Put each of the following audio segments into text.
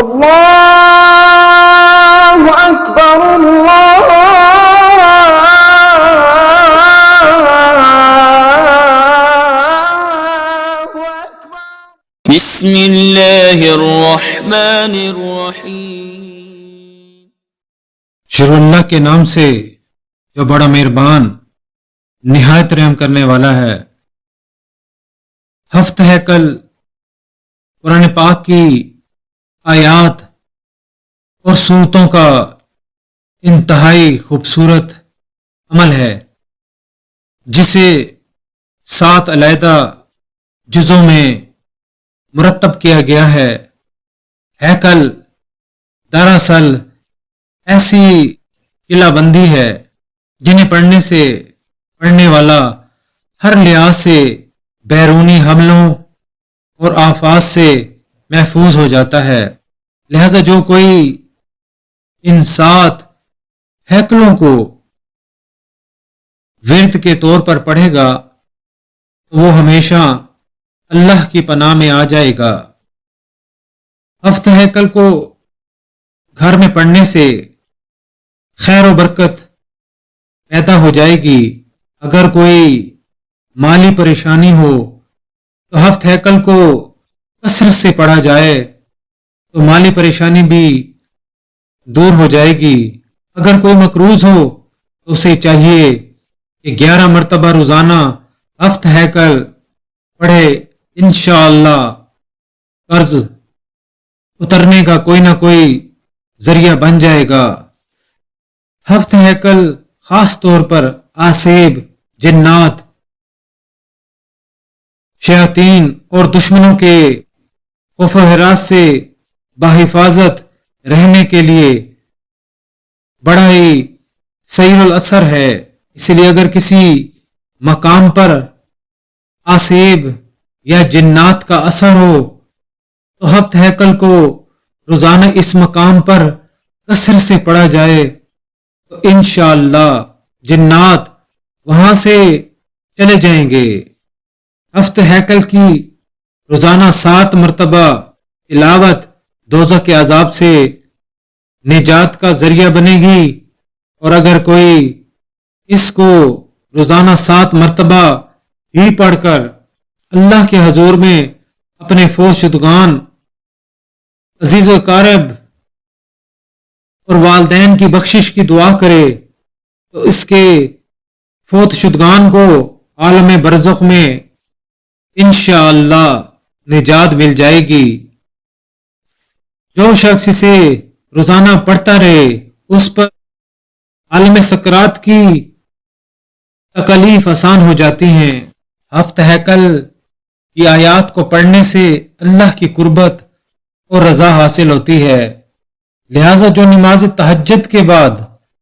اللہ اکبر اللہ اکبر۔ بسم اللہ الرحمن الرحیم۔ شروع اللہ کے نام سے جو بڑا مہربان نہایت رحم کرنے والا ہے۔ ہفت ہیکل قرآن پاک کی آیات اور صورتوں کا انتہائی خوبصورت عمل ہے، جسے 7 علیحدہ جزوں میں مرتب کیا گیا ہے۔ ہیکل دراصل ایسی قلعہ بندی ہے جنہیں پڑھنے والا ہر لحاظ سے بیرونی حملوں اور آفات سے محفوظ ہو جاتا ہے۔ لہذا جو کوئی ان 7 ہیکلوں کو ورد کے طور پر پڑھے گا تو وہ ہمیشہ اللہ کی پناہ میں آ جائے گا۔ ہفت ہیکل کو گھر میں پڑھنے سے خیر و برکت پیدا ہو جائے گی۔ اگر کوئی مالی پریشانی ہو تو ہفت ہیکل کو کثرت سے پڑھا جائے تو مالی پریشانی بھی دور ہو جائے گی۔ اگر کوئی مقروض ہو تو اسے چاہیے کہ 11 مرتبہ روزانہ ہفت ہیکل پڑھے، انشاءاللہ قرض اترنے کا کوئی نہ کوئی ذریعہ بن جائے گا۔ ہفت ہیکل خاص طور پر آسیب، جنات، شیاطین اور دشمنوں کے خوف و ہراس سے بحفاظت رہنے کے لیے بڑا ہی سیر الاثر ہے۔ اس لیے اگر کسی مقام پر آسیب یا جنات کا اثر ہو تو ہفت ہیکل کو روزانہ اس مقام پر کثرت سے پڑھا جائے تو انشاءاللہ جنات وہاں سے چلے جائیں گے۔ ہفت ہیکل کی روزانہ 7 مرتبہ تلاوت دوزخ کے عذاب سے نجات کا ذریعہ بنے گی، اور اگر کوئی اس کو روزانہ 7 مرتبہ ہی پڑھ کر اللہ کے حضور میں اپنے فوت شدگان، عزیز و اقارب اور والدین کی بخشش کی دعا کرے تو اس کے فوت شدگان کو عالم برزخ میں انشاءاللہ نجات مل جائے گی۔ جو شخص اسے روزانہ پڑھتا رہے اس پر عالم سکرات کی تکالیف آسان ہو جاتی ہیں۔ ہفت ہیکل کی آیات کو پڑھنے سے اللہ کی قربت اور رضا حاصل ہوتی ہے۔ لہذا جو نماز تہجد کے بعد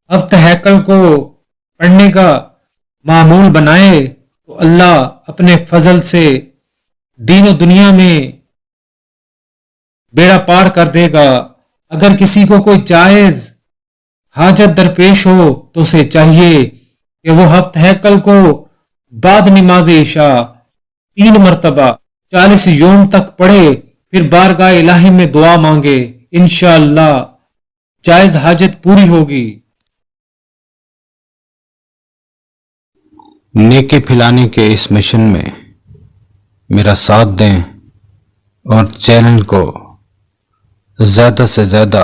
ہفت ہیکل کو پڑھنے کا معمول بنائے تو اللہ اپنے فضل سے دین و دنیا میں بیڑا پار کر دے گا۔ اگر کسی کو کوئی جائز حاجت درپیش ہو تو اسے چاہیے کہ وہ ہفت ہیکل کو بعد نماز عشاء 3 مرتبہ 40 یوم تک پڑھے، پھر بارگاہ الہی میں دعا مانگے، انشاءاللہ جائز حاجت پوری ہوگی۔ نیکی پھیلانے کے اس مشن میں میرا ساتھ دیں اور چینل کو زیادہ سے زیادہ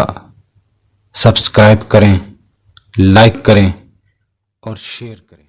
سبسکرائب کریں، لائک کریں اور شیئر کریں۔